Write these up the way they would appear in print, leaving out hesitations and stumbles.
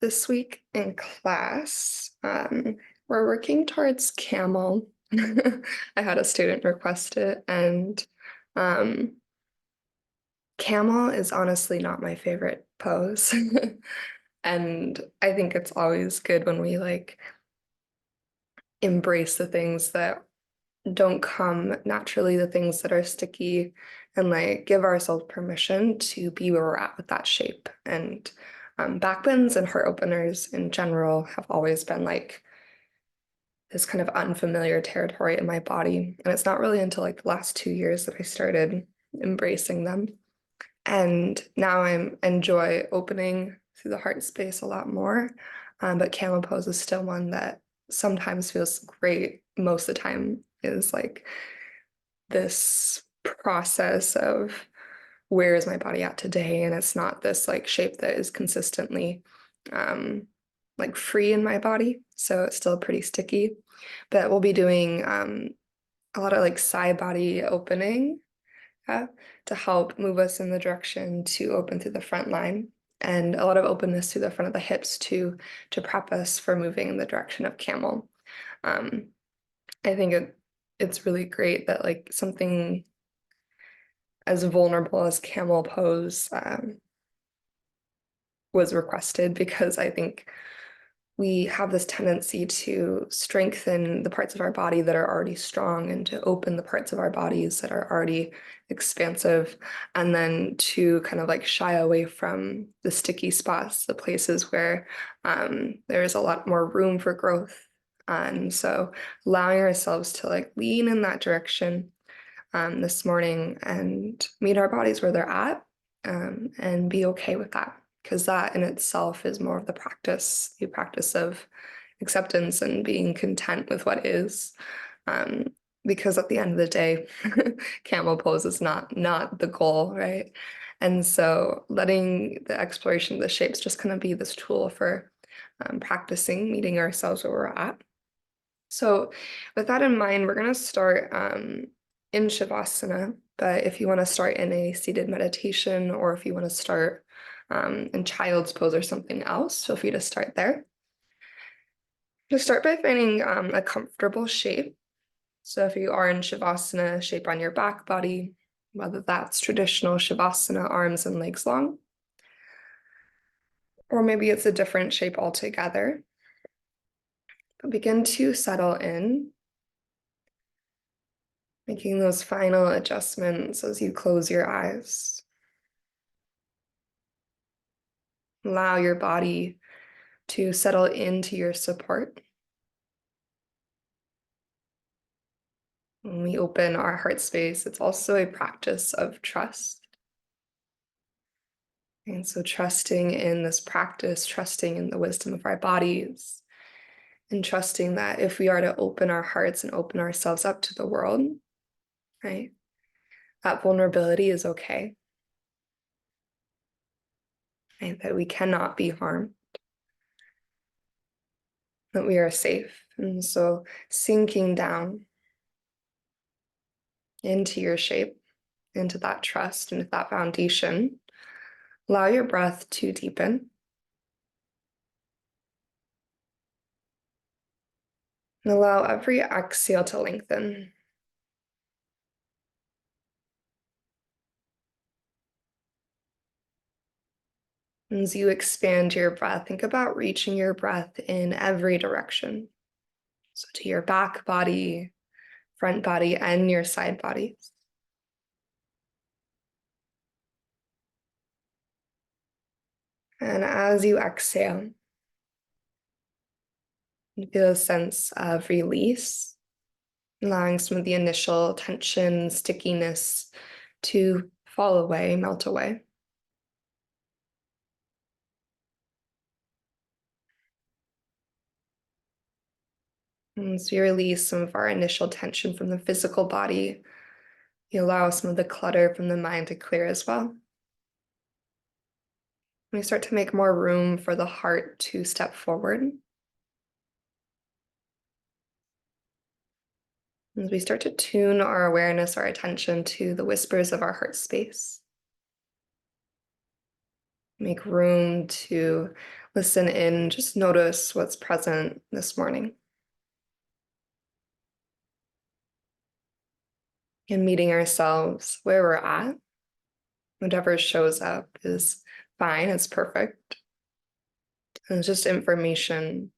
This week in class, we're working towards camel. I had a student request it, and um, camel is honestly not my favorite pose. And I think it's always good when we like embrace the things that don't come naturally, the things that are sticky, and like give ourselves permission to be where we're at with that shape. And back bends and heart openers in general have always been like this kind of unfamiliar territory in my body. And it's not really until like the last 2 years that I started embracing them. And now I enjoy opening through the heart space a lot more. But camel pose is still one that sometimes feels great. Most of the time is like this process of where is my body at today, and it's not this like shape that is consistently um like free in my body, so it's still pretty sticky. But we'll be doing a lot of like side body opening, uh, to help move us in the direction to open through the front line, and a lot of openness through the front of the hips to prep us for moving in the direction of camel. um I think it's really great that like something as vulnerable as camel pose was requested, because I think we have this tendency to strengthen the parts of our body that are already strong and to open the parts of our bodies that are already expansive, and then to kind of like shy away from the sticky spots, the places where there's a lot more room for growth. And so allowing ourselves to like lean in that direction this morning and meet our bodies where they're at, and be okay with that. Because that in itself is more of the practice of acceptance and being content with what is. Um, because at the end of the day, camel pose is not the goal, right? And so letting the exploration of the shapes just kind of be this tool for practicing meeting ourselves where we're at. So with that in mind, we're going to start in Shavasana. But if you want to start in a seated meditation, or if you want to start in child's pose or something else, feel free to start there. Just start by finding a comfortable shape. So if you are in Shavasana, shape on your back body, whether that's traditional Shavasana, arms and legs long, or maybe it's a different shape altogether. But begin to settle in, making those final adjustments as you close your eyes. Allow your body to settle into your support. When we open our heart space, it's also a practice of trust. And so trusting in this practice, trusting in the wisdom of our bodies, and trusting that if we are to open our hearts and open ourselves up to the world, right, that vulnerability is okay, right? That we cannot be harmed, that we are safe. And so sinking down into your shape, into that trust, into that foundation, allow your breath to deepen. And allow every exhale to lengthen. As you expand your breath, think about reaching your breath in every direction. So to your back body, front body, and your side bodies. And as you exhale, you feel a sense of release, allowing some of the initial tension, stickiness to fall away, melt away. And as we release some of our initial tension from the physical body, you allow some of the clutter from the mind to clear as well. We start to make more room for the heart to step forward. As we start to tune our awareness, our attention to the whispers of our heart space. Make room to listen in, just notice what's present this morning. And meeting ourselves where we're at. Whatever shows up is fine, it's perfect. And it's just information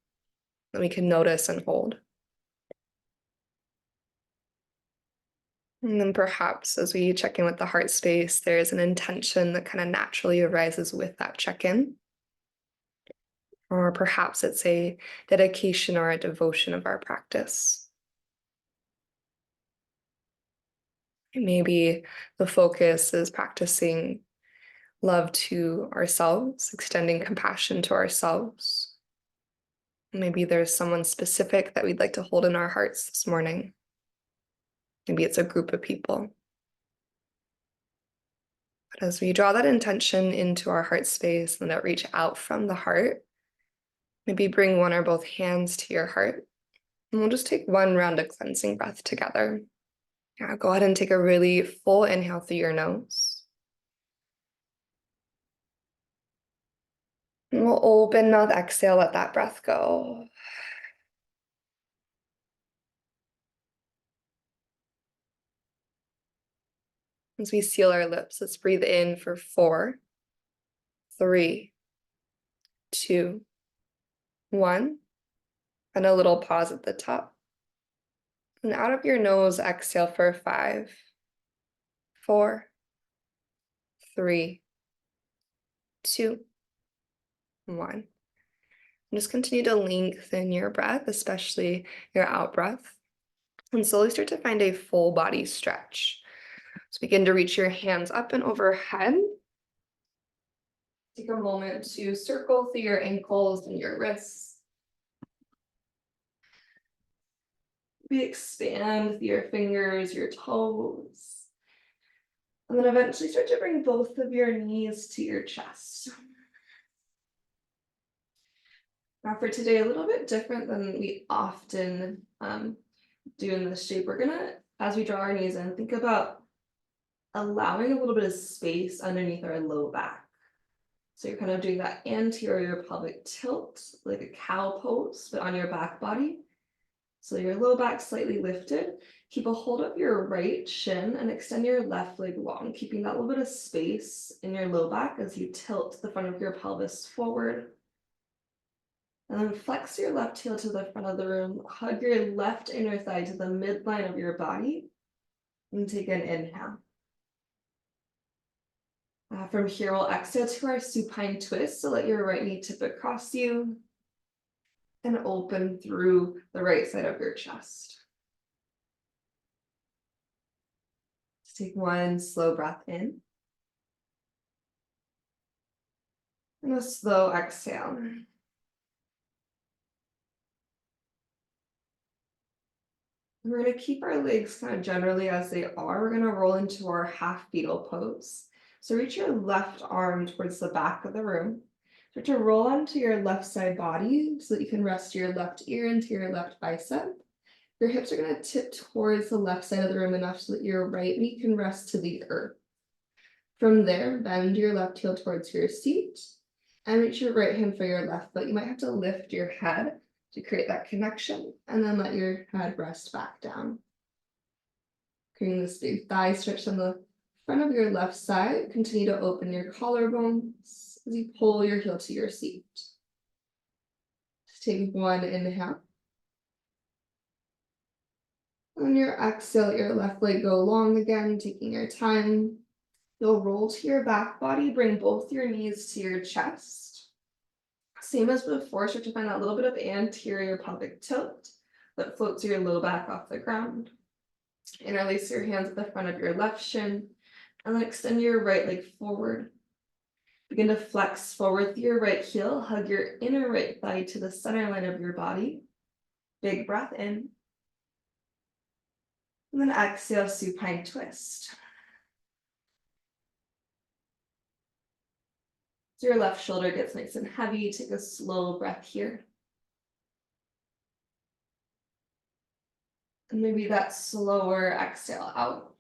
that we can notice and hold. And then perhaps as we check in with the heart space, there's an intention that kind of naturally arises with that check-in. Or perhaps it's a dedication or a devotion of our practice. Maybe the focus is practicing love to ourselves, extending compassion to ourselves. Maybe there's someone specific that we'd like to hold in our hearts this morning. Maybe it's a group of people. But as we draw that intention into our heart space and that reach out from the heart, maybe bring one or both hands to your heart. And we'll just take one round of cleansing breath together. Yeah, go ahead and take a really full inhale through your nose. And we'll open mouth, exhale, let that breath go. As we seal our lips, let's breathe in for 4, 3, 2, 1. And a little pause at the top. And out of your nose, exhale for 5, 4, 3, 2, 1. And just continue to lengthen your breath, especially your out breath. And slowly start to find a full body stretch. So begin to reach your hands up and overhead. Take a moment to circle through your ankles and your wrists. Maybe expand through your fingers, your toes. And then eventually start to bring both of your knees to your chest. Now for today, a little bit different than we often do in this shape. We're gonna, as we draw our knees in, think about allowing a little bit of space underneath our low back. So you're kind of doing that anterior pelvic tilt, like a cow pose, but on your back body. So your low back slightly lifted. Keep a hold of your right shin and extend your left leg long, keeping that little bit of space in your low back as you tilt the front of your pelvis forward. And then flex your left heel to the front of the room. Hug your left inner thigh to the midline of your body. And take an inhale. From here, we'll exhale to our supine twist. So let your right knee tip across you. And open through the right side of your chest. Just take one slow breath in. And a slow exhale. We're going to keep our legs kind of generally as they are. We're going to roll into our half fetal pose. So reach your left arm towards the back of the room. Start to roll onto your left side body so that you can rest your left ear into your left bicep. Your hips are going to tip towards the left side of the room enough so that your right knee can rest to the earth. From there, bend your left heel towards your seat and reach your right hand for your left foot. You might have to lift your head to create that connection, and then let your head rest back down. Creating this big thigh stretch on the front of your left side. Continue to open your collarbones as you pull your heel to your seat. Just take one inhale. On your exhale, let your left leg go long again, taking your time. You'll roll to your back body, bring both your knees to your chest. Same as before, start to find that little bit of anterior pelvic tilt that floats your low back off the ground. Interlace your hands at the front of your left shin, and then extend your right leg forward. Begin to flex forward with your right heel, hug your inner right thigh to the center line of your body. Big breath in. And then exhale, supine twist. So your left shoulder gets nice and heavy. Take a slow breath here. And maybe that slower exhale out.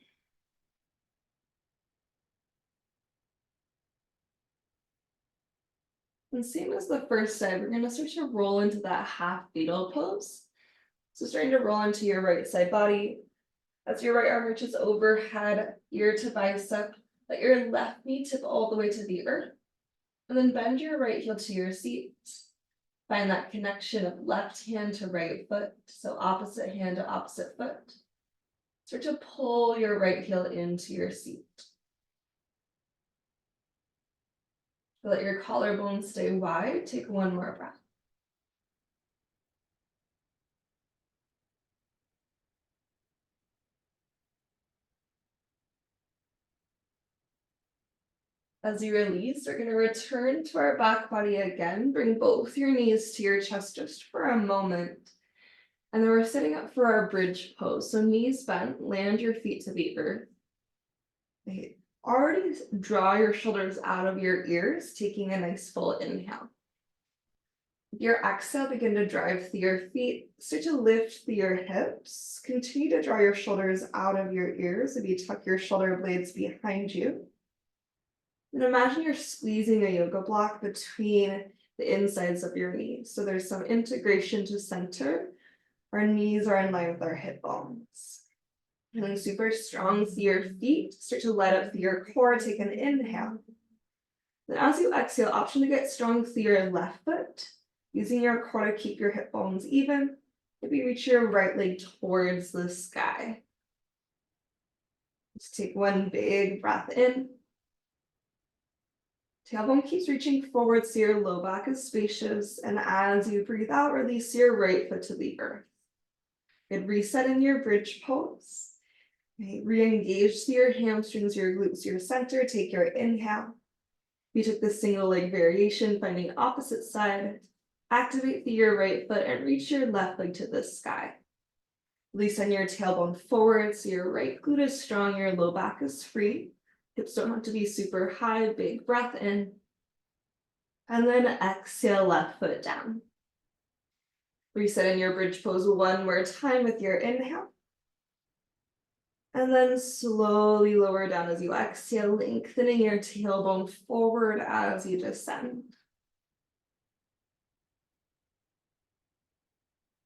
And same as the first side, we're going to start to roll into that half fetal pose. So starting to roll into your right side body. As your right arm reaches overhead, ear to bicep, let your left knee tip all the way to the earth. And then bend your right heel to your seat. Find that connection of left hand to right foot, so opposite hand to opposite foot. Start to pull your right heel into your seat. Let your collarbone stay wide. Take one more breath. As you release, we're going to return to our back body again. Bring both your knees to your chest just for a moment. And then we're sitting up for our bridge pose. So knees bent, land your feet to the earth. Okay. Already draw your shoulders out of your ears, taking a nice full inhale. Your exhale, begin to drive through your feet. Start to lift through your hips. Continue to draw your shoulders out of your ears. If you tuck your shoulder blades behind you. And imagine you're squeezing a yoga block between the insides of your knees. So there's some integration to center. Our knees are in line with our hip bones. Feeling super strong through your feet. Start to light up through your core. Take an inhale. Then as you exhale, option to get strong through your left foot. Using your core to keep your hip bones even. Maybe reach your right leg towards the sky. Just take one big breath in. Tailbone keeps reaching forward so your low back is spacious. And as you breathe out, release your right foot to the earth. Good, reset in your bridge pose. Okay, re-engage to your hamstrings, your glutes, your center. Take your inhale. You took the single leg variation, finding opposite side. Activate through your right foot and reach your left leg to the sky. Release on your tailbone forward so your right glute is strong, your low back is free. Hips don't have to be super high. Big breath in. And then exhale, left foot down. Reset in your bridge pose one more time with your inhale. And then slowly lower down as you exhale, lengthening your tailbone forward as you descend.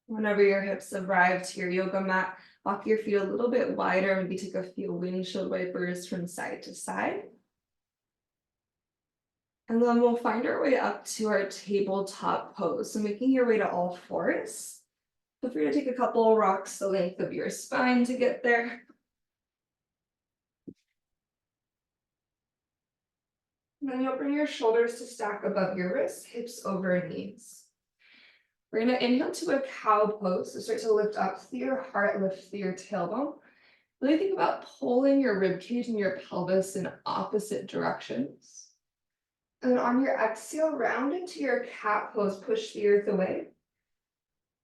Whenever your hips arrive to your yoga mat, walk your feet a little bit wider, maybe take a few windshield wipers from side to side. And then we'll find our way up to our tabletop pose. So making your way to all fours. Feel free to take a couple of rocks the length of your spine to get there. And then you'll bring your shoulders to stack above your wrists, hips over knees. We're going to inhale to a cow pose. So start to lift up through your heart, lift through your tailbone. Really think about pulling your rib cage and your pelvis in opposite directions. And then on your exhale, round into your cat pose, push the earth away.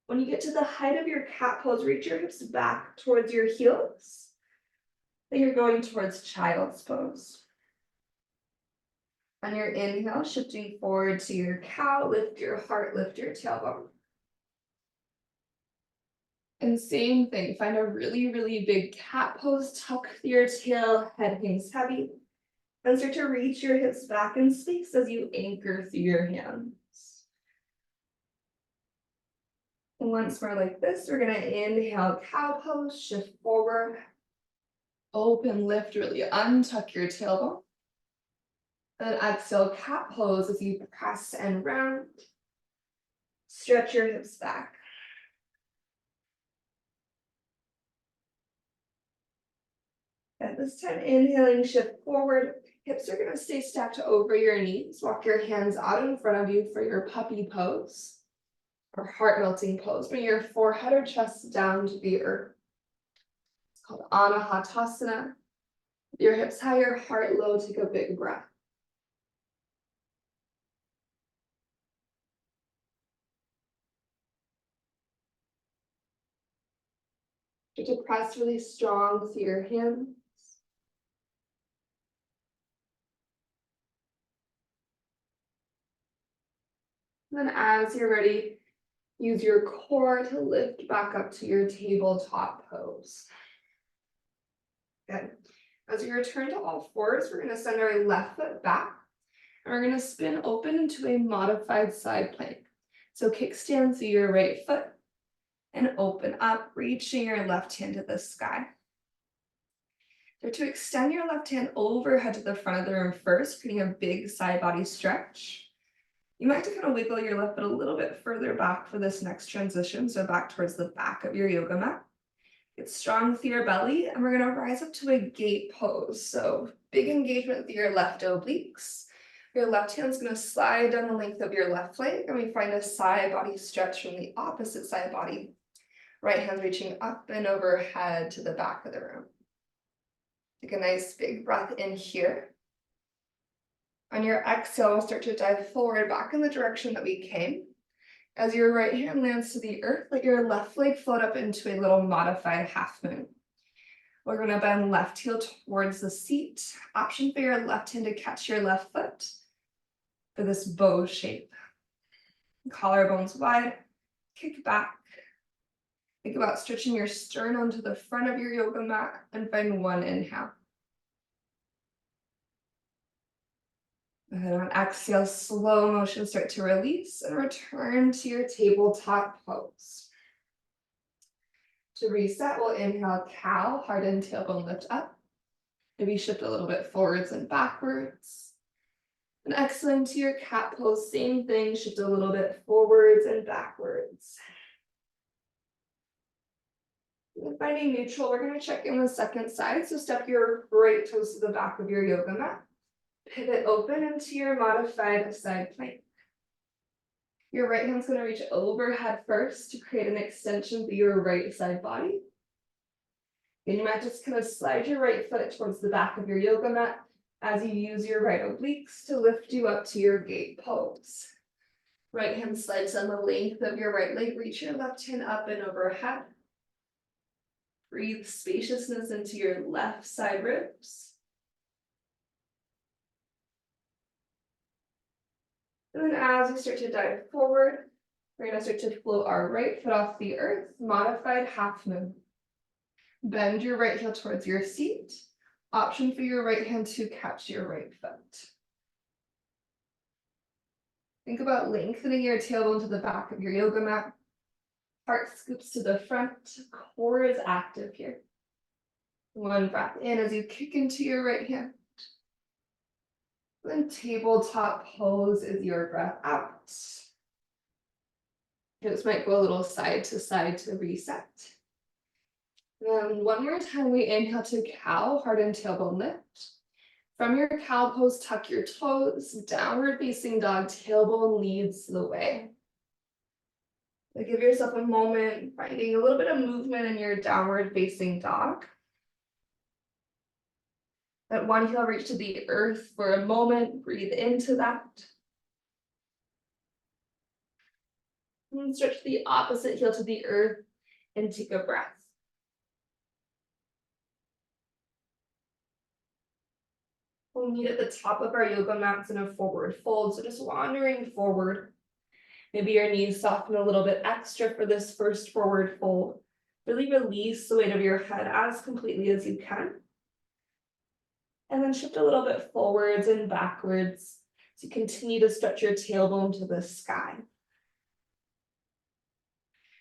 When you get to the height of your cat pose, reach your hips back towards your heels. Then you're going towards child's pose. On your inhale, shifting forward to your cow, lift your heart, lift your tailbone. And same thing, find a really, really big cat pose, tuck your tail, head hangs heavy. And start to reach your hips back in space as you anchor through your hands. And once more like this, we're gonna inhale, cow pose, shift forward. Open, lift, really untuck your tailbone. And then exhale, cat pose as you press and round. Stretch your hips back. At this time, inhaling, shift forward. Hips are gonna stay stacked over your knees. Walk your hands out in front of you for your puppy pose or heart melting pose. Bring your forehead or chest down to the earth. It's called Anahatasana. Your hips high, your heart low. Take a big breath. Get to press really strong through your hands. And then as you're ready, use your core to lift back up to your tabletop pose. Good. As we return to all fours, we're going to send our left foot back. And we're going to spin open into a modified side plank. So kickstand through your right foot and open up, reaching your left hand to the sky. So to extend your left hand overhead to the front of the room first, creating a big side body stretch. You might have to kind of wiggle your left foot a little bit further back for this next transition, so back towards the back of your yoga mat. Get strong through your belly, and we're going to rise up to a gate pose. So big engagement with your left obliques. Your left hand's going to slide down the length of your left leg, and we find a side body stretch from the opposite side body. Right hand's reaching up and overhead to the back of the room. Take a nice big breath in here. On your exhale, we'll start to dive forward back in the direction that we came. As your right hand lands to the earth, let your left leg float up into a little modified half moon. We're going to bend left heel towards the seat. Option for your left hand to catch your left foot for this bow shape. Collarbones wide, kick back. Think about stretching your sternum to the front of your yoga mat and find one inhale. And on exhale, slow motion, start to release and return to your tabletop pose. To reset, we'll inhale cow, harden tailbone lift up. Maybe shift a little bit forwards and backwards. And exhale into your cat pose, same thing, shift a little bit forwards and backwards. And finding neutral, we're going to check in with second side. So step your right toes to the back of your yoga mat. Pivot open into your modified side plank. Your right hand's going to reach overhead first to create an extension through your right side body. And you might just kind of slide your right foot towards the back of your yoga mat as you use your right obliques to lift you up to your gate pose. Right hand slides on the length of your right leg, reach your left hand up and overhead. Breathe spaciousness into your left side ribs. And then as we start to dive forward, we're going to start to float our right foot off the earth, modified half moon. Bend your right heel towards your seat. Option for your right hand to catch your right foot. Think about lengthening your tailbone to the back of your yoga mat. Heart scoops to the front, core is active here. One breath in as you kick into your right hand. Then tabletop pose is your breath out. Hips might go a little side to reset. And one more time, we inhale to cow, harden tailbone lift. From your cow pose, tuck your toes, downward facing dog, tailbone leads the way. So give yourself a moment, finding a little bit of movement in your downward facing dog. Let one heel reach to the earth for a moment, breathe into that. And stretch the opposite heel to the earth and take a breath. We'll meet at the top of our yoga mats in a forward fold, so just wandering forward. Maybe your knees soften a little bit extra for this first forward fold. Really release the weight of your head as completely as you can. And then shift a little bit forwards and backwards to continue to stretch your tailbone to the sky.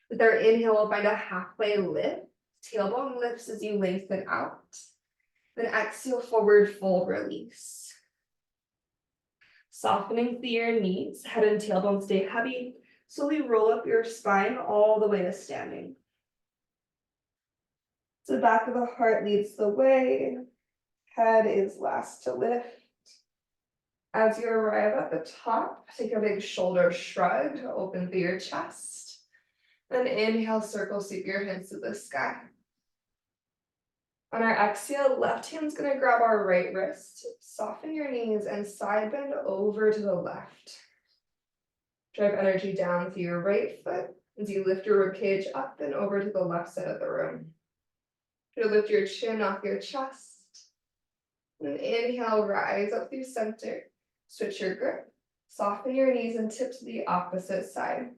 With our inhale, we'll find a halfway lift. Tailbone lifts as you lengthen out. Then exhale, forward fold, release. Softening through your knees, head and tailbone stay heavy. Slowly roll up your spine all the way to standing. So the back of the heart leads the way. Head is last to lift. As you arrive at the top, take a big shoulder shrug to open through your chest. Then inhale, circle, sweep your hands to the sky. On our exhale, left hand's going to grab our right wrist, soften your knees, and side bend over to the left. Drive energy down through your right foot as you lift your ribcage up and over to the left side of the room. Try to lift your chin off your chest. And inhale, rise up through center. Switch your grip. Soften your knees and tip to the opposite side.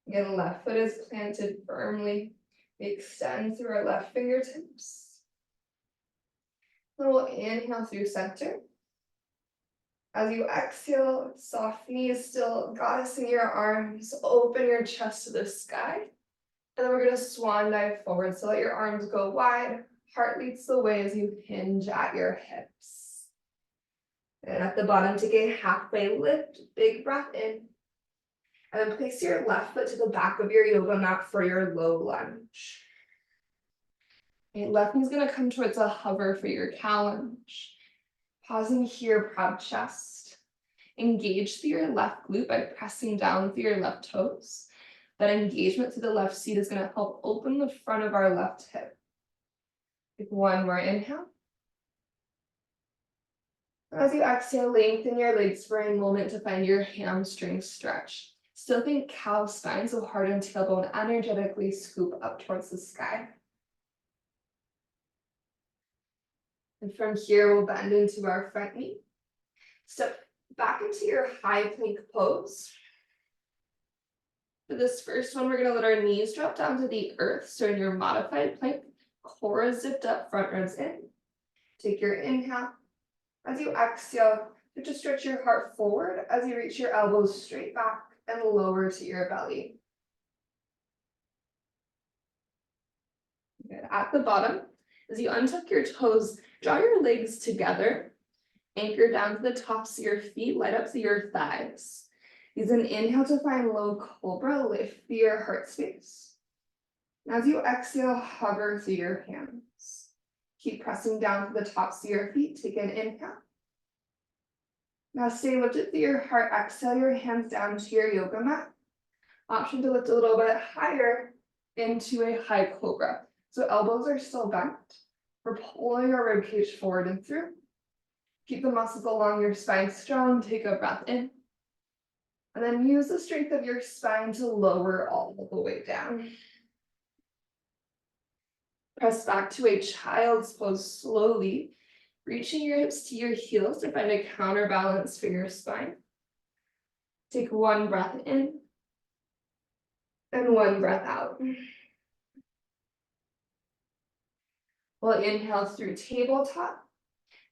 Again, left foot is planted firmly. We extend through our left fingertips. Then we'll inhale through center. As you exhale, soft knees, still goddess in your arms, open your chest to the sky. And then we're gonna swan dive forward, so let your arms go wide, heart leads the way as you hinge at your hips. And at the bottom, take a halfway lift, big breath in. And then place your left foot to the back of your yoga mat for your low lunge. Okay, left knee's gonna come towards a hover for your cow lunge. Pausing here, proud chest. Engage through your left glute by pressing down through your left toes. That engagement through the left seat is gonna help open the front of our left hip. Take one more inhale. As you exhale, lengthen your legs for a moment to find your hamstring stretch. Still think cow spine, so heart and tailbone energetically scoop up towards the sky. And from here, we'll bend into our front knee. Step back into your high plank pose. For this first one, we're gonna let our knees drop down to the earth. So in your modified plank, core is zipped up, front ribs in. Take your inhale. As you exhale, you just stretch your heart forward as you reach your elbows straight back and lower to your belly. Good. At the bottom, as you untuck your toes, draw your legs together, anchor down to the tops of your feet, light up to your thighs. Use an inhale to find low cobra, lift your heart space. As you exhale, hover through your hands. Keep pressing down to the tops of your feet, take an inhale. Now stay lifted through your heart, exhale your hands down to your yoga mat. Option to lift a little bit higher into a high cobra. So elbows are still bent. We're pulling our ribcage forward and through. Keep the muscles along your spine strong. Take a breath in. And then use the strength of your spine to lower all the way down. Press back to a child's pose slowly, reaching your hips to your heels to find a counterbalance for your spine. Take one breath in and one breath out. We'll inhale through tabletop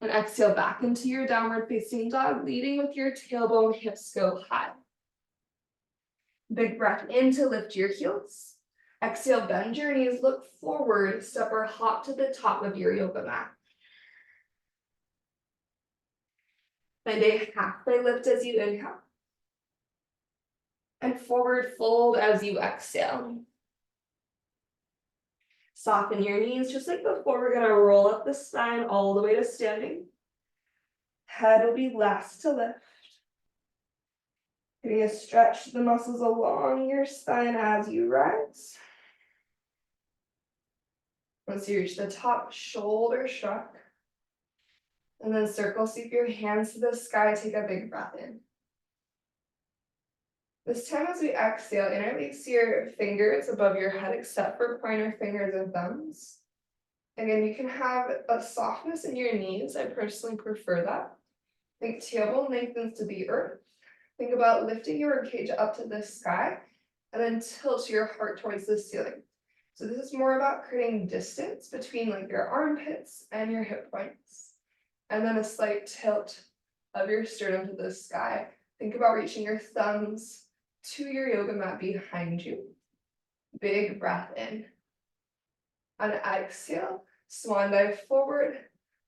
and exhale back into your downward facing dog, leading with your tailbone, hips go high. Big breath in to lift your heels. Exhale, bend your knees, look forward, step or hop to the top of your yoga mat. Find a halfway lift as you inhale. And forward fold as you exhale. Soften your knees, just like before, we're gonna roll up the spine all the way to standing. Head will be last to lift. You're gonna stretch the muscles along your spine as you rise. Once you reach the top, shoulder shrug. And then circle, sweep your hands to the sky, take a big breath in. This time as we exhale, interlace your fingers above your head except for pointer fingers and thumbs. Again, you can have a softness in your knees. I personally prefer that. Think tailbone lengthens to the earth. Think about lifting your ribcage up to the sky and then tilt your heart towards the ceiling. So this is more about creating distance between like your armpits and your hip points. And then a slight tilt of your sternum to the sky. Think about reaching your thumbs to your yoga mat behind you. Big breath in. On exhale, swan dive forward.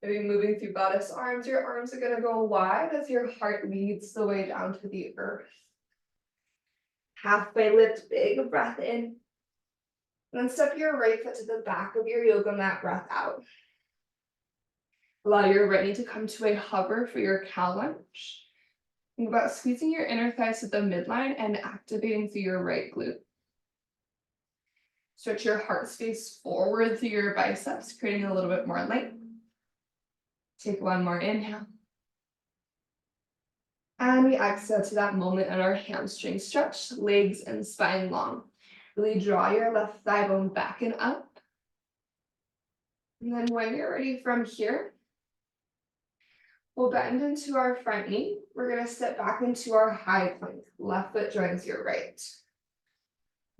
Maybe moving through goddess arms. Your arms are gonna go wide as your heart leads the way down to the earth. Halfway lift, big breath in. And then step your right foot to the back of your yoga mat, breath out. Allow your right knee to come to a hover for your cow lunge. Think about squeezing your inner thighs to the midline and activating through your right glute. Stretch your heart space forward through your biceps, creating a little bit more length. Take one more inhale. And we exhale to that moment in our hamstring stretch, legs and spine long. Really draw your left thigh bone back and up. And then when you're ready from here, we'll bend into our front knee. We're gonna step back into our high plank. Left foot joins your right.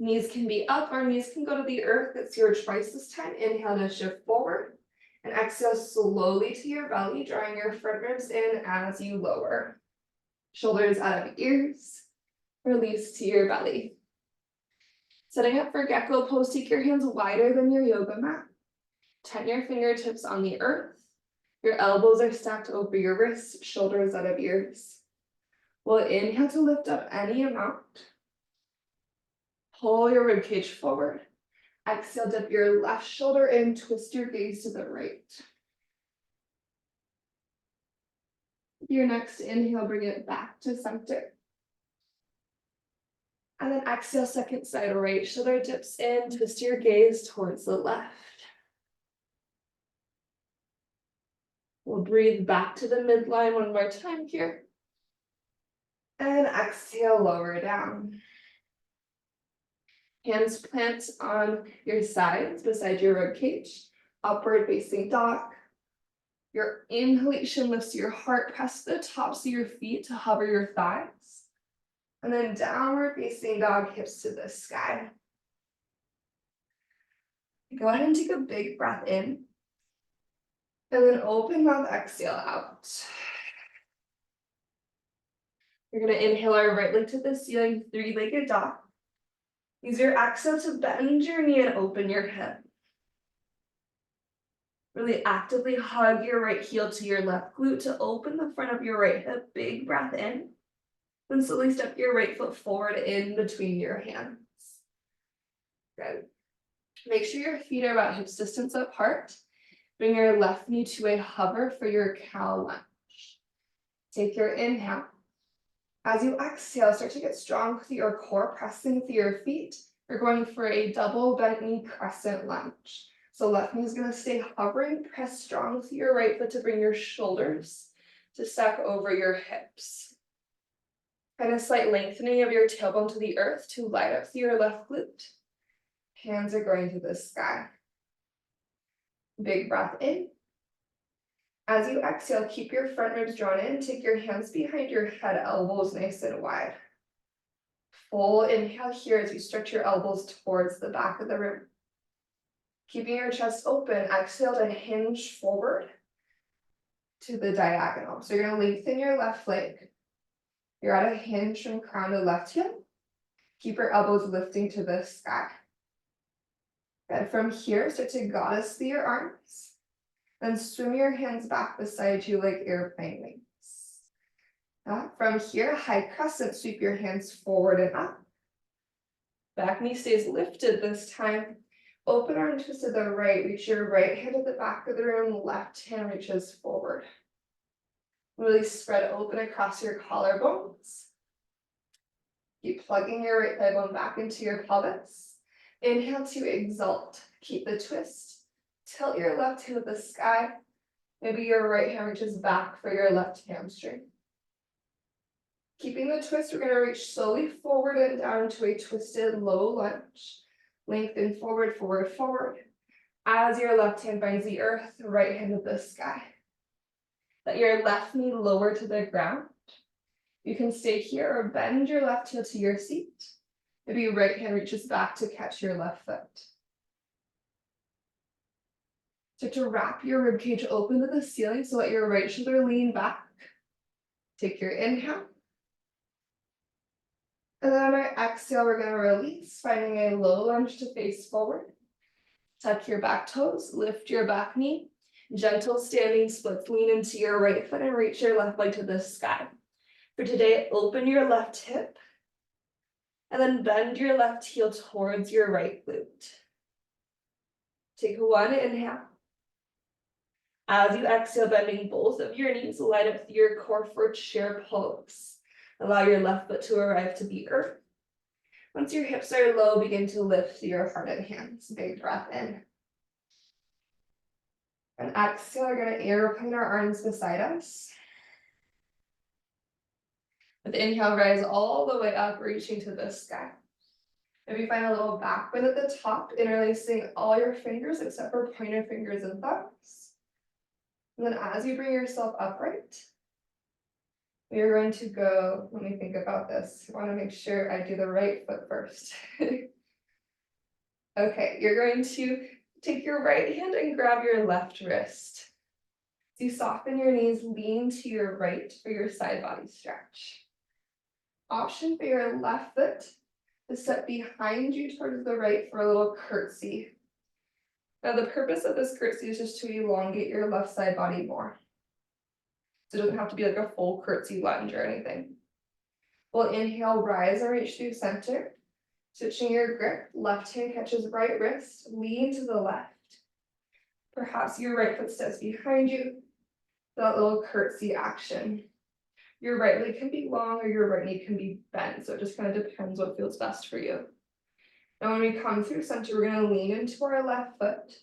Knees can be up or knees can go to the earth. It's your choice this time. Inhale to shift forward. And exhale slowly to your belly, drawing your front ribs in as you lower. Shoulders out of ears. Release to your belly. Setting up for gecko pose, take your hands wider than your yoga mat. Tighten your fingertips on the earth. Your elbows are stacked over your wrists, shoulders out of ears. We'll inhale to lift up any amount. Pull your ribcage forward. Exhale, dip your left shoulder in, twist your gaze to the right. Your next inhale, bring it back to center. And then exhale, second side, right shoulder dips in, twist your gaze towards the left. We'll breathe back to the midline one more time here. And exhale, lower down. Hands plant on your sides beside your rib cage. Upward facing dog. Your inhalation lifts your heart, press the tops of your feet to hover your thighs. And then downward facing dog, hips to the sky. Go ahead and take a big breath in. And then open mouth, exhale out. You're going to inhale our right leg to the ceiling, three-legged dog. Use your exhale to bend your knee and open your hip. Really actively hug your right heel to your left glute to open the front of your right hip. Big breath in. Then slowly step your right foot forward in between your hands. Good. Make sure your feet are about hips distance apart. Bring your left knee to a hover for your cow lunge. Take your inhale. As you exhale, start to get strong through your core, pressing through your feet. You're going for a double bent knee crescent lunge. So left knee is going to stay hovering. Press strong through your right foot to bring your shoulders to stack over your hips. And a slight lengthening of your tailbone to the earth to light up through your left glute. Hands are going to the sky. Big breath in. As you exhale, keep your front ribs drawn in. Take your hands behind your head, elbows nice and wide. Full inhale here as you stretch your elbows towards the back of the room. Keeping your chest open, exhale to hinge forward to the diagonal. So you're going to lengthen your left leg. You're at a hinge from crown to left heel. Keep your elbows lifting to the sky. And from here, start to goddess through your arms. Then swim your hands back beside you like airplane wings. From here, high crescent, sweep your hands forward and up. Back knee stays lifted this time. Open arm twist to the right. Reach your right hand at the back of the room. Left hand reaches forward. Really spread open across your collarbones. Keep plugging your right thigh bone back into your pelvis. Inhale to exalt. Keep the twist. Tilt your left hand to the sky. Maybe your right hand reaches back for your left hamstring. Keeping the twist, we're going to reach slowly forward and down to a twisted low lunge. Lengthen forward, forward, forward. As your left hand finds the earth, right hand to the sky. Let your left knee lower to the ground. You can stay here or bend your left heel to your seat. Maybe your right hand reaches back to catch your left foot. Start to wrap your ribcage open to the ceiling, so let your right shoulder lean back. Take your inhale. And then on our exhale, we're going to release, finding a low lunge to face forward. Tuck your back toes, lift your back knee. Gentle standing splits, lean into your right foot and reach your left leg to the sky. For today, open your left hip. And then bend your left heel towards your right glute. Take one inhale. As you exhale, bending both of your knees, light up through your core for chair pose. Allow your left foot to arrive to the earth. Once your hips are low, begin to lift your heart and hands. Big breath in. And exhale, we're going to airplane our arms beside us. With inhale, rise all the way up, reaching to the sky. Maybe find a little back bend at the top, interlacing all your fingers except for pointer fingers and thumbs. And then as you bring yourself upright, we are going to go, let me think about this. I want to make sure I do the right foot first. Okay, you're going to take your right hand and grab your left wrist. As you soften your knees, lean to your right for your side body stretch. Option for your left foot to step behind you towards the right for a little curtsy. Now the purpose of this curtsy is just to elongate your left side body more. So it doesn't have to be like a full curtsy lunge or anything. We'll inhale, rise and reach through center. Switching your grip, left hand catches right wrist, lean to the left. Perhaps your right foot steps behind you. That little curtsy action. Your right leg can be long or your right knee can be bent, so it just kind of depends what feels best for you. Now when we come through center, we're going to lean into our left foot.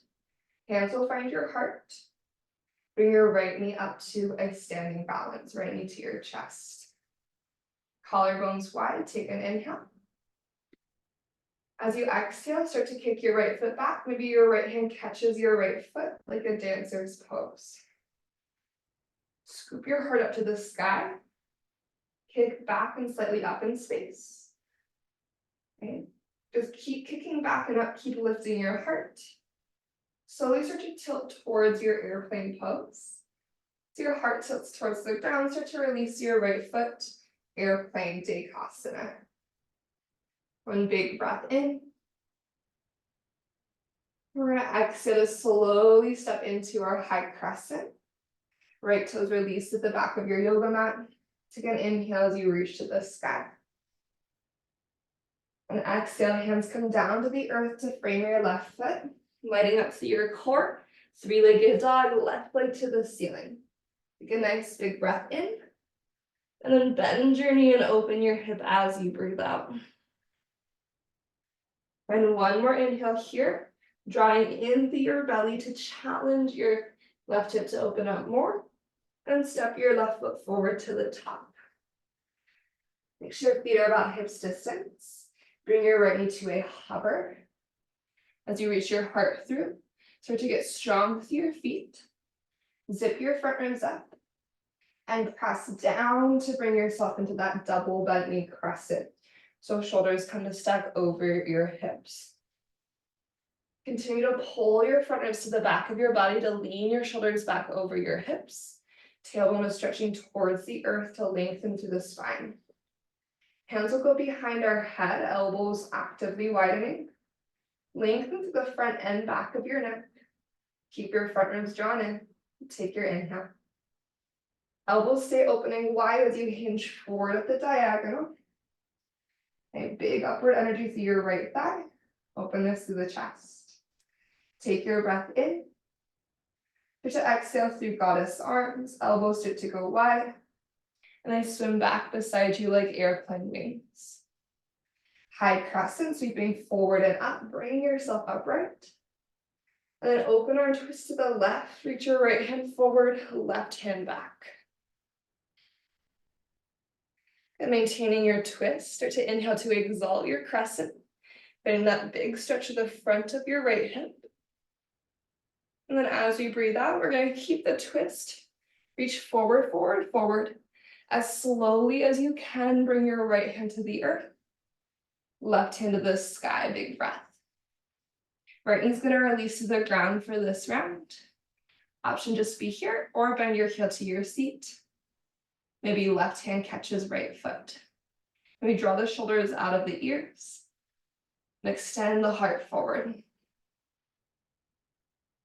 Hands will find your heart. Bring your right knee up to a standing balance, right knee to your chest. Collarbones wide, take an inhale. As you exhale, start to kick your right foot back. Maybe your right hand catches your right foot like a dancer's pose. Scoop your heart up to the sky. Kick back and slightly up in space. Okay. Just keep kicking back and up, keep lifting your heart. Slowly start to tilt towards your airplane pose. So your heart tilts towards the ground, start to release your right foot, airplane Dekasana. One big breath in. We're going to exhale to slowly step into our high crescent. Right toes released at the back of your yoga mat. Take an inhale as you reach to the sky. And exhale, hands come down to the earth to frame your left foot, lighting up to your core. Three-legged dog, left leg to the ceiling. Take a nice big breath in. And then bend your knee and open your hip as you breathe out. And one more inhale here, drawing in through your belly to challenge your left hip to open up more. And step your left foot forward to the top. Make sure feet are about hips distance. Bring your right knee to a hover. As you reach your heart through, start to get strong with your feet. Zip your front ribs up. And press down to bring yourself into that double bent knee crescent. So shoulders come to stack over your hips. Continue to pull your front ribs to the back of your body to lean your shoulders back over your hips. Tailbone is stretching towards the earth to lengthen through the spine. Hands will go behind our head, elbows actively widening. Lengthen through the front and back of your neck. Keep your front ribs drawn in. Take your inhale. Elbows stay opening wide as you hinge forward at the diagonal. A big upward energy through your right thigh. Openness through the chest. Take your breath in. Start to exhale through goddess arms. Elbows start to go wide. And I swim back beside you like airplane wings. High crescent, sweeping forward and up. Bring yourself upright. And then open arm twist to the left. Reach your right hand forward, left hand back. And maintaining your twist, start to inhale to exalt your crescent. Getting that big stretch to the front of your right hip. And then as we breathe out, we're going to keep the twist. Reach forward, forward, forward. As slowly as you can, bring your right hand to the earth. Left hand to the sky, big breath. Right knee's going to release to the ground for this round. Option just be here or bend your heel to your seat. Maybe left hand catches right foot. Maybe draw the shoulders out of the ears. And extend the heart forward.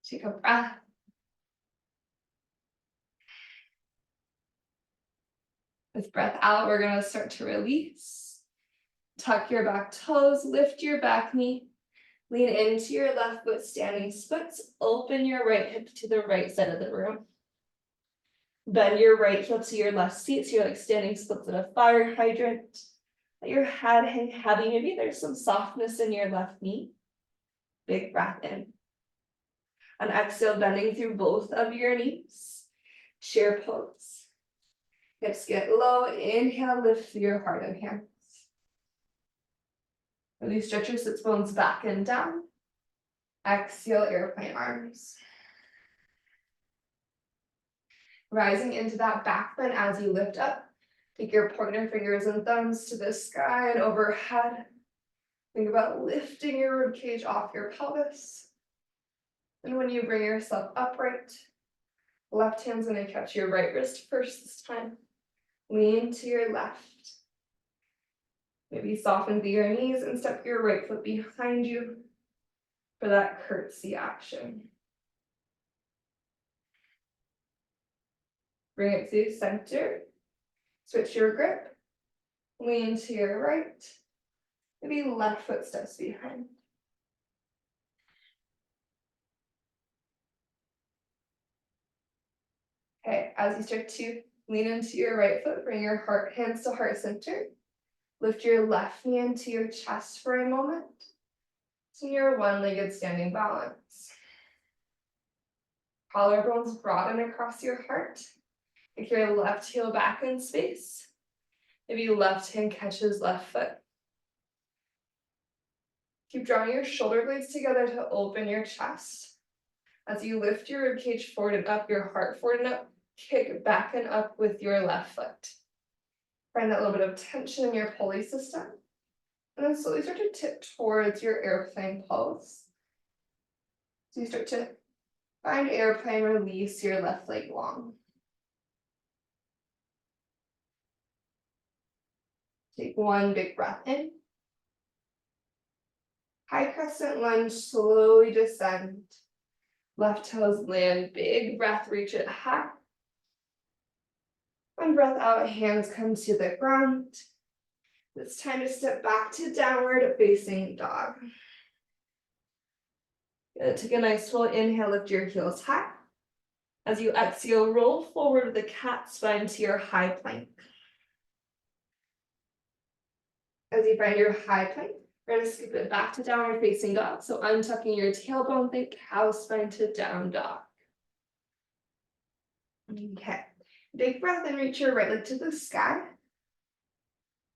Take a breath. With breath out, we're going to start to release. Tuck your back toes, lift your back knee. Lean into your left foot, standing splits. Open your right hip to the right side of the room. Bend your right heel to your left seat, so you're like standing splits at a fire hydrant. Let your head hang heavy. Maybe there's some softness in your left knee. Big breath in. And exhale, bending through both of your knees. Chair pose. Hips get low. Inhale, lift through your heart and hands. Really stretch your sits bones back and down. Exhale, airplane arms. Rising into that back bend as you lift up. Take your pointer fingers and thumbs to the sky and overhead. Think about lifting your ribcage off your pelvis. And when you bring yourself upright, Left hand's gonna catch your right wrist first this time. Lean to your left. Maybe soften through your knees and step your right foot behind you for that curtsy action. Bring it to center. Switch your grip. Lean to your right. Maybe left foot steps behind. Okay, as you start to lean into your right foot, bring your hands to heart center. Lift your left knee into your chest for a moment. So your one-legged standing balance. Collarbones broaden across your heart. Take your left heel back in space. Maybe left hand catches left foot. Keep drawing your shoulder blades together to open your chest. As you lift your ribcage forward and up, your heart forward and up, kick back and up with your left foot. Find that little bit of tension in your pulley system. And then slowly start to tip towards your airplane pose. So you start to find airplane, release your left leg long. Take one big breath in. High crescent lunge, slowly descend. Left toes land, big breath, reach it high. One breath out, hands come to the ground. It's time to step back to downward facing dog. Good. Take a nice full inhale, lift your heels high. As you exhale, roll forward with the cat spine to your high plank. As you find your high plank, we're going to scoop it back to downward facing dog. So untucking your tailbone, think cow spine to down dog. Okay. Big breath and reach your right leg to the sky.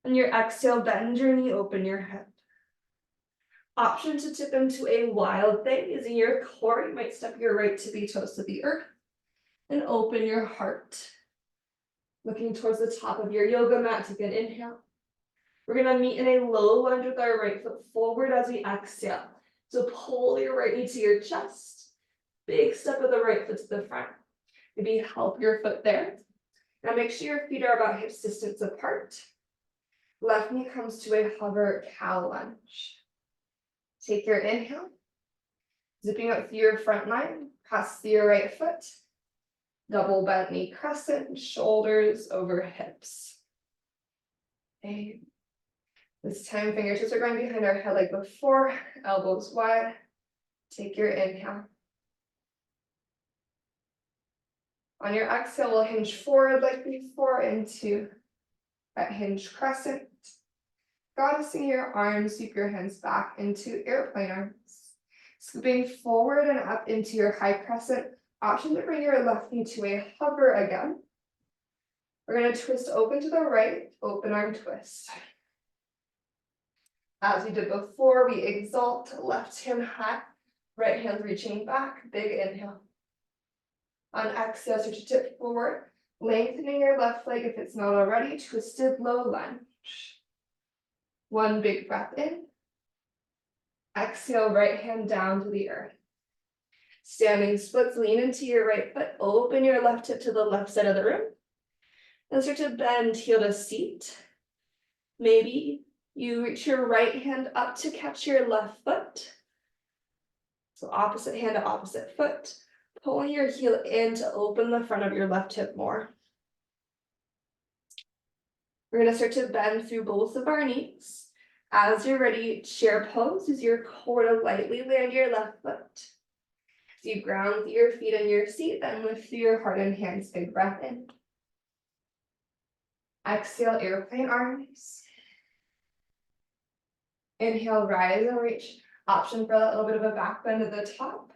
On your exhale, bend your knee, open your hip. Option to tip into a wild thing. Using your core, you might step your right tippy toes to the earth and open your heart. Looking towards the top of your yoga mat, take an inhale. We're gonna meet in a low lunge with our right foot forward as we exhale. So pull your right knee to your chest. Big step of the right foot to the front. Maybe help your foot there. Now make sure your feet are about hips distance apart. Left knee comes to a hover cow lunge. Take your inhale. Zipping up through your front line, press through your right foot. Double bent knee crescent, shoulders over hips. Okay. This time, fingertips are going behind our head like before, elbows wide. Take your inhale. On your exhale, we'll hinge forward like before into that hinge crescent. Goddessing your arms, sweep your hands back into airplane arms. Scooping forward and up into your high crescent. Option to bring your left knee to a hover again. We're going to twist open to the right, open arm twist. As we did before, we exalt, left hand high, right hand reaching back, big inhale. On exhale, start to tip forward, lengthening your left leg if it's not already, twisted low lunge. One big breath in. Exhale, right hand down to the earth. Standing splits, lean into your right foot, open your left hip to the left side of the room. And start to bend heel to seat. Maybe you reach your right hand up to catch your left foot. So opposite hand to opposite foot. Pulling your heel in to open the front of your left hip more. We're going to start to bend through both of our knees. As you're ready, chair pose. Use your core to lightly land your left foot. As you ground your feet in your seat, then lift through your heart and hands. Big breath in. Exhale, airplane arms. Inhale, rise and reach. Option for that little bit of a back bend at the top.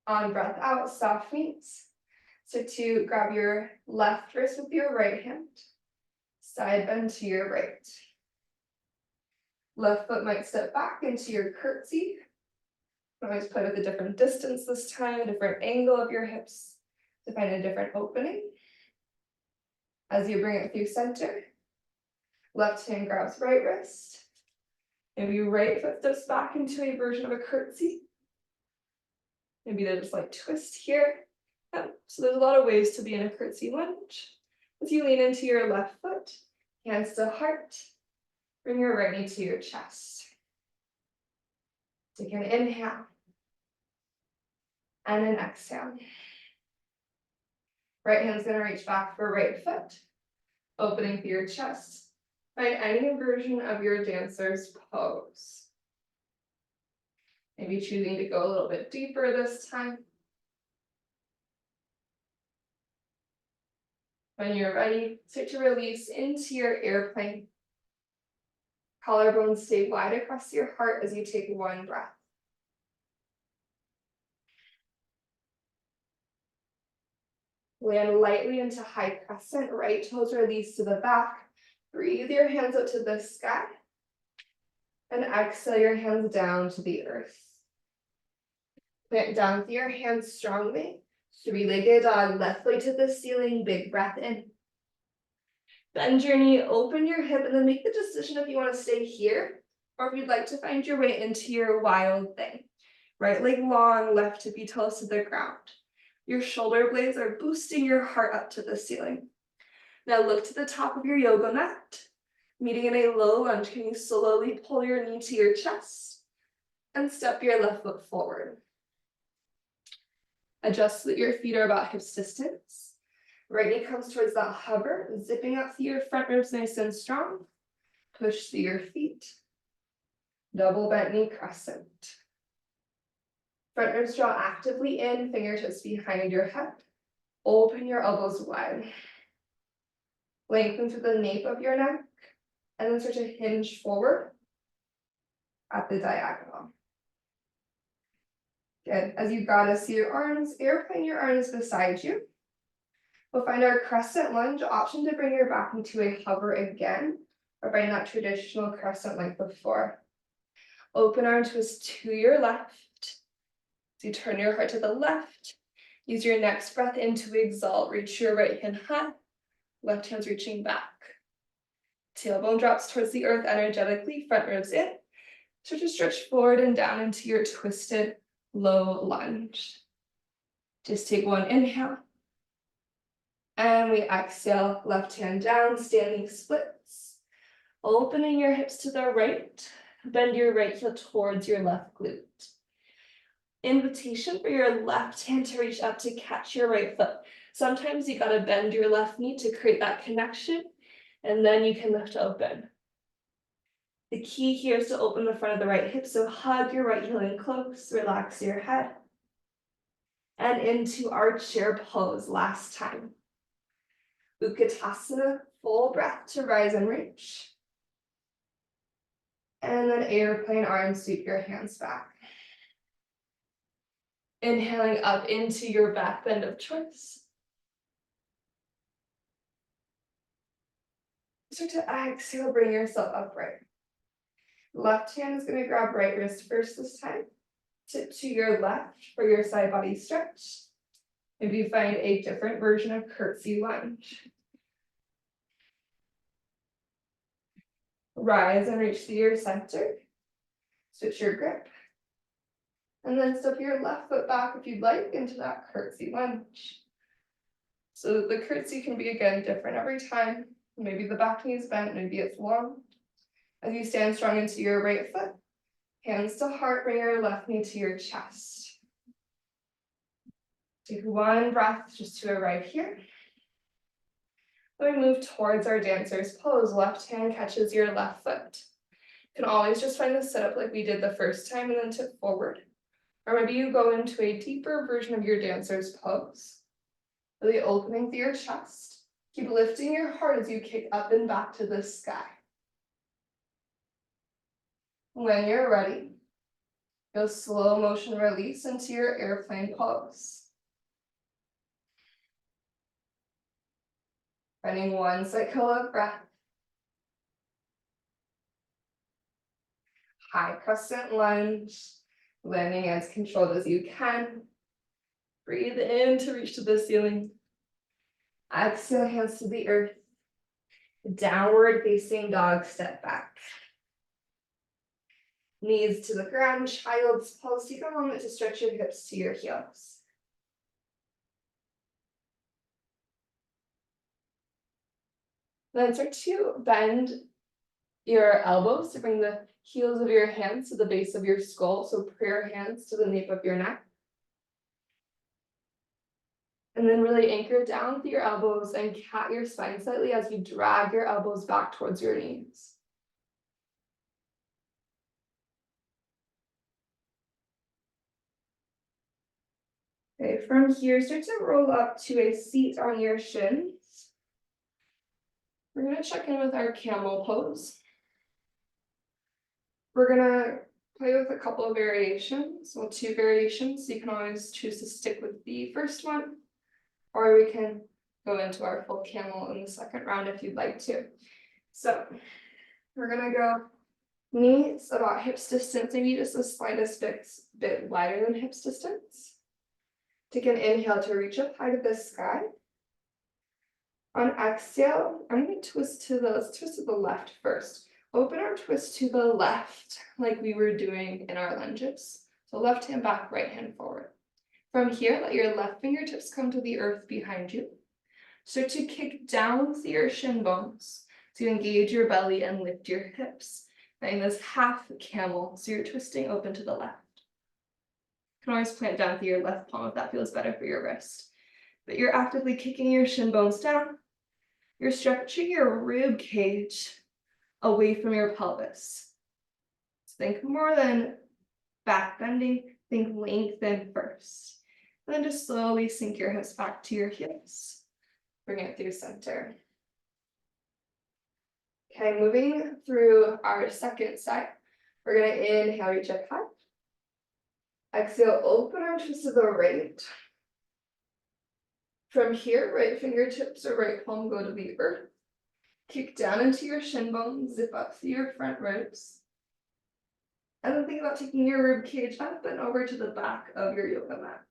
On breath out, soft knees. So to grab your left wrist with your right hand. Side bend to your right. Left foot might step back into your curtsy. You can always play with a different distance this time, a different angle of your hips to find a different opening. As you bring it through center, left hand grabs right wrist. Maybe right foot steps back into a version of a curtsy. Maybe there's a slight twist here. So there's a lot of ways to be in a curtsy lunge. As you lean into your left foot, hands to heart, bring your right knee to your chest. Take an inhale and an exhale. Right hand's gonna reach back for right foot, opening through your chest. Find any version of your dancer's pose. Maybe choosing to go a little bit deeper this time. When you're ready, start to release into your airplane. Collarbones stay wide across your heart as you take one breath. Land lightly into high crescent, right toes release to the back. Breathe your hands up to the sky. And exhale your hands down to the earth. Plant down with your hands strongly. Three-legged dog, left leg to the ceiling, big breath in. Bend your knee, open your hip, and then make the decision if you want to stay here or if you'd like to find your way into your wild thing. Right leg long, left to be toes to the ground. Your shoulder blades are boosting your heart up to the ceiling. Now look to the top of your yoga mat. Meeting in a low lunge, can you slowly pull your knee to your chest and step your left foot forward? Adjust so that your feet are about hips distance. Right knee comes towards that hover, zipping up through your front ribs nice and strong. Push through your feet. Double bent knee crescent. Front ribs draw actively in, fingertips behind your head. Open your elbows wide. Lengthen through the nape of your neck, and then start to hinge forward at the diagonal. Good. As you goddess your arms, airplane your arms beside you. We'll find our crescent lunge, option to bring your back into a hover again, or find that traditional crescent like before. Open arm twist to your left. So you turn your heart to the left. Use your next breath in to exalt. Reach your right hand high. Left hand's reaching back. Tailbone drops towards the earth energetically. Front ribs in. Start to stretch forward and down into your twisted low lunge. Just take one inhale. And we exhale, left hand down, standing splits. Opening your hips to the right. Bend your right heel towards your left glute. Invitation for your left hand to reach up to catch your right foot. Sometimes you gotta bend your left knee to create that connection, and then you can lift open. The key here is to open the front of the right hip, so hug your right heel in close, relax your head. And into our chair pose last time. Utkatasana, full breath to rise and reach. And then airplane arms, sweep your hands back. Inhaling up into your back bend of choice. Start to exhale, bring yourself upright. Left hand is going to grab right wrist first this time. Tip to your left for your side body stretch. Maybe find a different version of curtsy lunge. Rise and reach to your center. Switch your grip. And then step your left foot back if you'd like into that curtsy lunge. So the curtsy can be, again, different every time. Maybe the back knee is bent, maybe it's long. As you stand strong into your right foot, hands to heart, bring your left knee to your chest. Take one breath just to arrive here. Then we move towards our dancer's pose. Left hand catches your left foot. You can always just find the setup like we did the first time and then tip forward. Or maybe you go into a deeper version of your dancer's pose. Really opening through your chest. Keep lifting your heart as you kick up and back to the sky. When you're ready, you'll slow motion release into your airplane pose. Finding one cycle of breath. High crescent lunge, landing as controlled as you can. Breathe in to reach to the ceiling. Exhale, hands to the earth. Downward facing dog, step back. Knees to the ground, child's pose. Take a moment to stretch your hips to your heels. Then start to bend your elbows to bring the heels of your hands to the base of your skull. So prayer hands to the nape of your neck. And then really anchor down with your elbows and cat your spine slightly as you drag your elbows back towards your knees. Okay, from here, start to roll up to a seat on your shins. We're going to check in with our camel pose. We're going to play with a couple of variations, well, 2 variations. So you can always choose to stick with the first one, or we can go into our full camel in the second round if you'd like to. So we're going to go knees about hips distance, maybe just the slightest bit wider than hips distance. Take an inhale to reach up high to the sky. On exhale, I'm going to twist to the left first. Open our twist to the left like we were doing in our lunges. So left hand back, right hand forward. From here, let your left fingertips come to the earth behind you. Start to kick down with your shin bones to engage your belly and lift your hips. Making this half camel, so you're twisting open to the left. You can always plant down with your left palm if that feels better for your wrist. But you're actively kicking your shin bones down. You're stretching your rib cage away from your pelvis. So think more than back bending, think lengthen first. And then just slowly sink your hips back to your heels. Bring it through center. Okay, moving through our second set, we're going to inhale, reach up high. Exhale, open our twist to the right. From here, right fingertips or right palm go to the earth. Kick down into your shin bones, zip up through your front ribs. And then think about taking your rib cage up and over to the back of your yoga mat.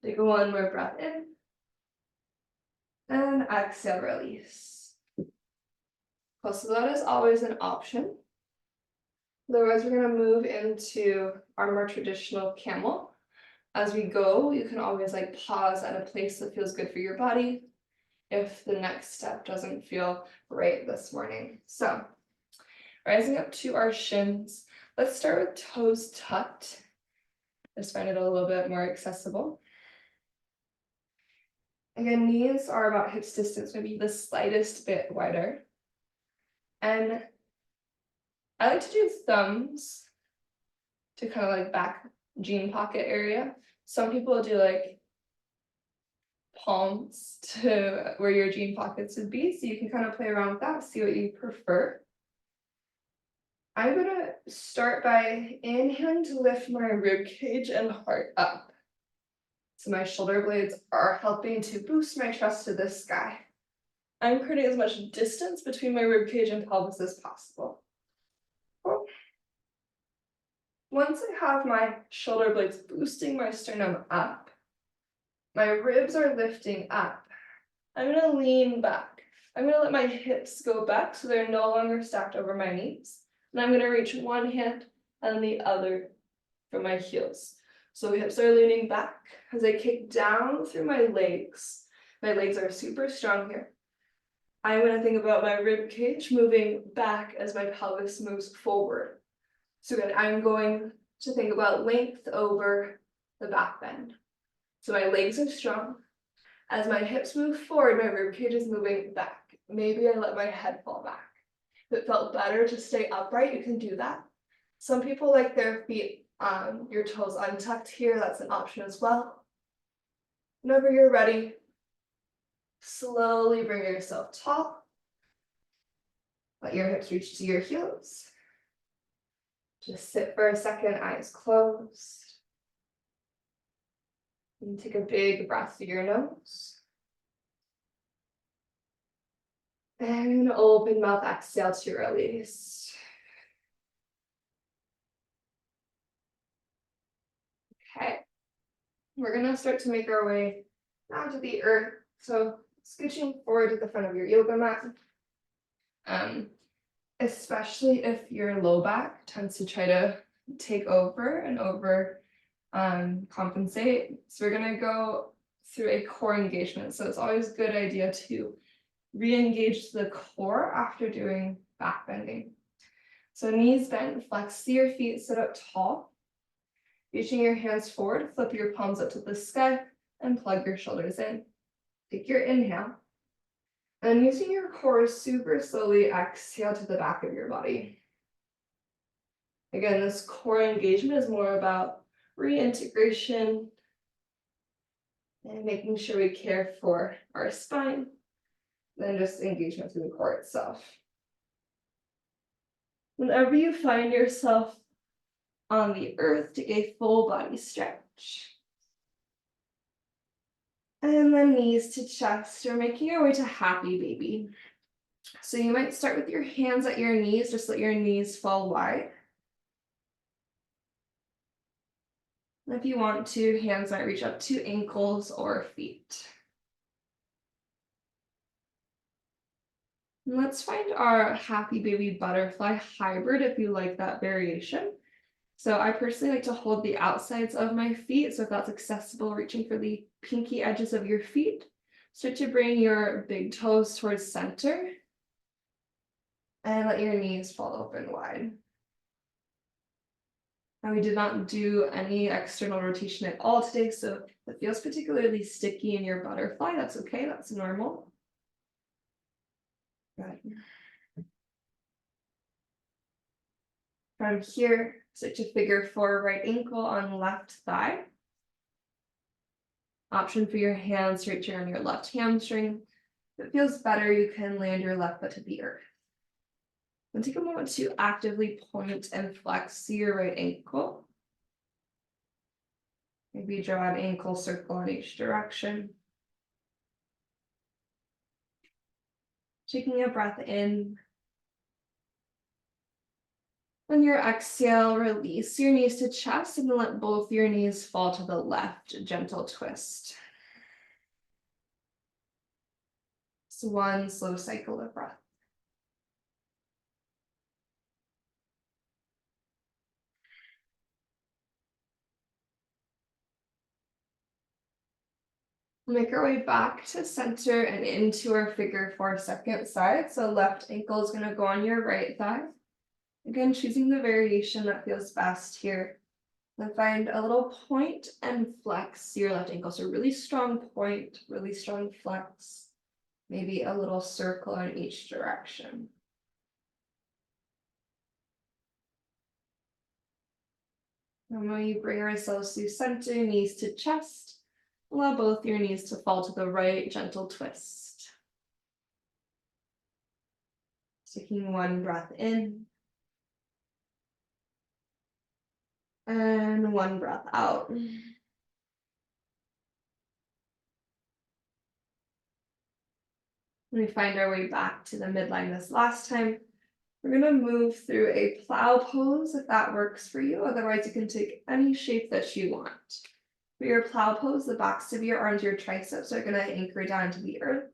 Take one more breath in. And exhale, release. Close to that is always an option. Otherwise, we're going to move into our more traditional camel. As we go, you can always pause at a place that feels good for your body if the next step doesn't feel right this morning. So, rising up to our shins, let's start with toes tucked. Just find it a little bit more accessible. Again, knees are about hips distance, maybe the slightest bit wider. And I like to do thumbs to kind of back jean pocket area. Some people do palms to where your jean pockets would be. So you can kind of play around with that, see what you prefer. I'm going to start by inhaling to lift my rib cage and heart up. So my shoulder blades are helping to boost my chest to the sky. I'm creating as much distance between my rib cage and pelvis as possible. Cool. Once I have my shoulder blades boosting my sternum up, my ribs are lifting up, I'm going to lean back. I'm going to let my hips go back so they're no longer stacked over my knees. And I'm going to reach one hand and the other for my heels. So hips are leaning back as I kick down through my legs. My legs are super strong here. I'm going to think about my rib cage moving back as my pelvis moves forward. So again, I'm going to think about length over the back bend. So my legs are strong. As my hips move forward, my rib cage is moving back. Maybe I let my head fall back. If it felt better to stay upright, you can do that. Some people like their feet on your toes untucked here. That's an option as well. Whenever you're ready, slowly bring yourself tall. Let your hips reach to your heels. Just sit for a second, eyes closed. And take a big breath through your nose. And open mouth, exhale to release. Okay. We're going to start to make our way down to the earth. So scooching forward to the front of your yoga mat. Especially if your low back tends to try to take over and compensate. So we're going to go through a core engagement. So it's always a good idea to re-engage the core after doing back bending. So knees bent, flex, see your feet, sit up tall. Reaching your hands forward, flip your palms up to the sky and plug your shoulders in. Take your inhale. And using your core, super slowly exhale to the back of your body. Again, this core engagement is more about reintegration and making sure we care for our spine than just engagement through the core itself. Whenever you find yourself on the earth, take a full body stretch. And then knees to chest. We're making our way to happy baby. So you might start with your hands at your knees, just let your knees fall wide. And if you want to, hands might reach up to ankles or feet. And let's find our happy baby butterfly hybrid if you like that variation. So I personally like to hold the outsides of my feet. So if that's accessible, reaching for the pinky edges of your feet. Start to bring your big toes towards center. And let your knees fall open wide. Now we did not do any external rotation at all today, so if it feels particularly sticky in your butterfly, that's okay, that's normal. Good. From here, switch to figure four, right ankle on left thigh. Option for your hands to reach around your left hamstring. If it feels better, you can land your left foot to the earth. Then take a moment to actively point and flex your right ankle. Maybe draw an ankle circle in each direction. Taking a breath in. On your exhale, release your knees to chest and then let both your knees fall to the left, gentle twist. So one slow cycle of breath. We'll make our way back to center and into our figure four second side. So left ankle is going to go on your right thigh. Again, choosing the variation that feels best here. Then find a little point and flex your left ankle. So really strong point, really strong flex. Maybe a little circle in each direction. And when you bring ourselves to center, knees to chest, allow both your knees to fall to the right, gentle twist. Taking one breath in. And one breath out. When we find our way back to the midline this last time, we're going to move through a plow pose if that works for you. Otherwise, you can take any shape that you want. For your plow pose, the backs of your arms, your triceps are going to anchor down to the earth.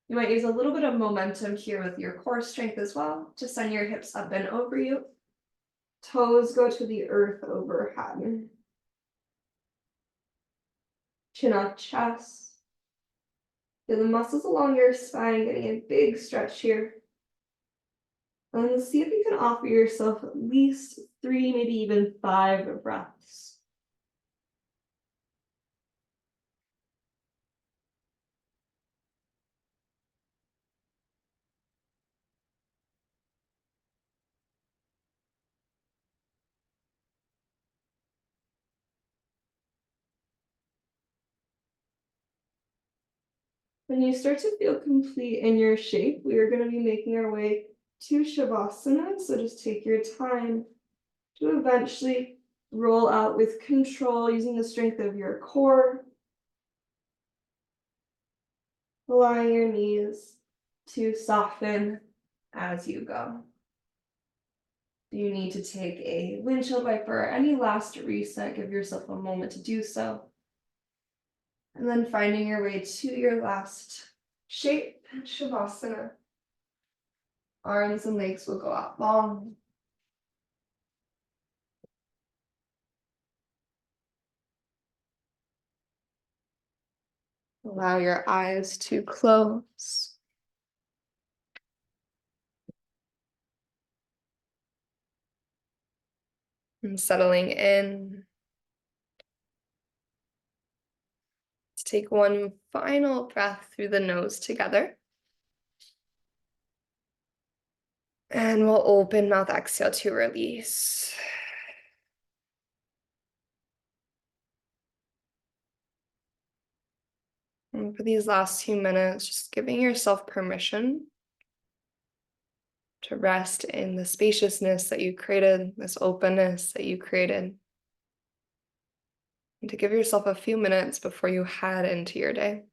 You might use a little bit of momentum here with your core strength as well to send your hips up and over you. Toes go to the earth overhead. Chin up, chest. Feel the muscles along your spine getting a big stretch here. And see if you can offer yourself at least 3, maybe even 5 breaths. When you start to feel complete in your shape, we are going to be making our way to Shavasana. So just take your time to eventually roll out with control using the strength of your core. Allowing your knees to soften as you go. Do you need to take a windshield wiper or any last reset? Give yourself a moment to do so. And then finding your way to your last shape, Shavasana. Arms and legs will go out long. Allow your eyes to close. And settling in. Let's take one final breath through the nose together. And we'll open mouth exhale to release. And for these last few minutes, just giving yourself permission to rest in the spaciousness that you created, this openness that you created, and to give yourself a few minutes before you head into your day.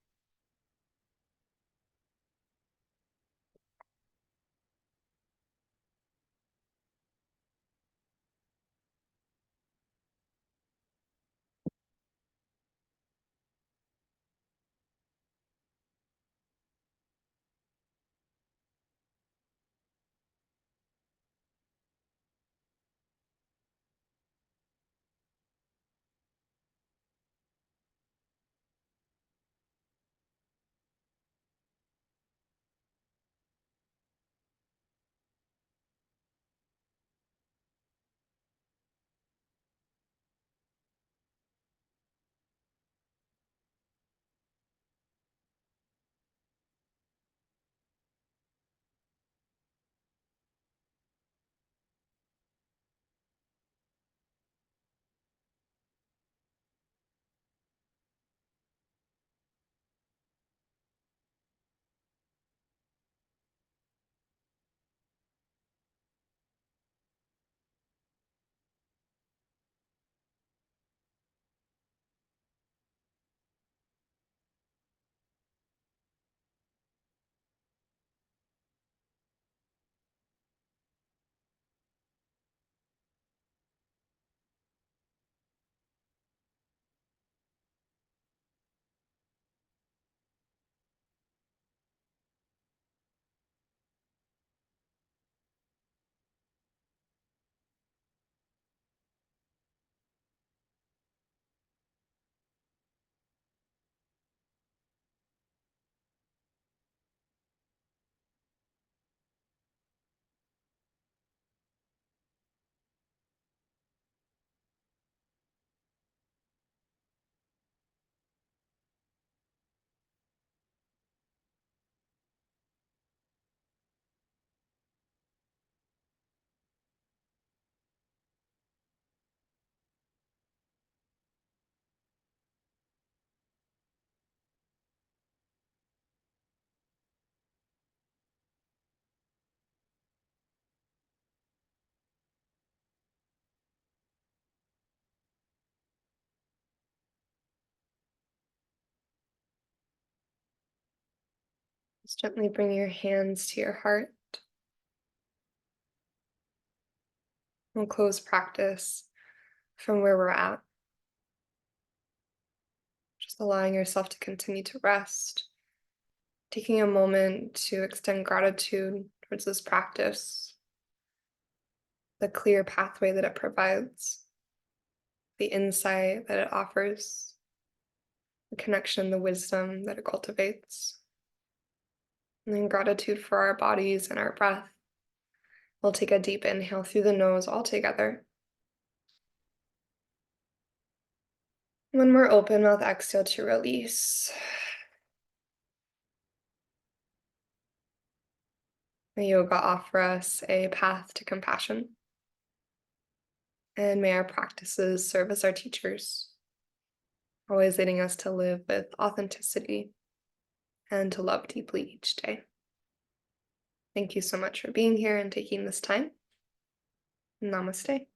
Just gently bring your hands to your heart. We'll close practice from where we're at. Just allowing yourself to continue to rest. Taking a moment to extend gratitude towards this practice, the clear pathway that it provides, the insight that it offers, the connection, the wisdom that it cultivates. And then gratitude for our bodies and our breath. We'll take a deep inhale through the nose all together. When we're open, mouth exhale to release. May yoga offer us a path to compassion. And may our practices serve as our teachers, always leading us to live with authenticity and to love deeply each day. Thank you so much for being here and taking this time. Namaste.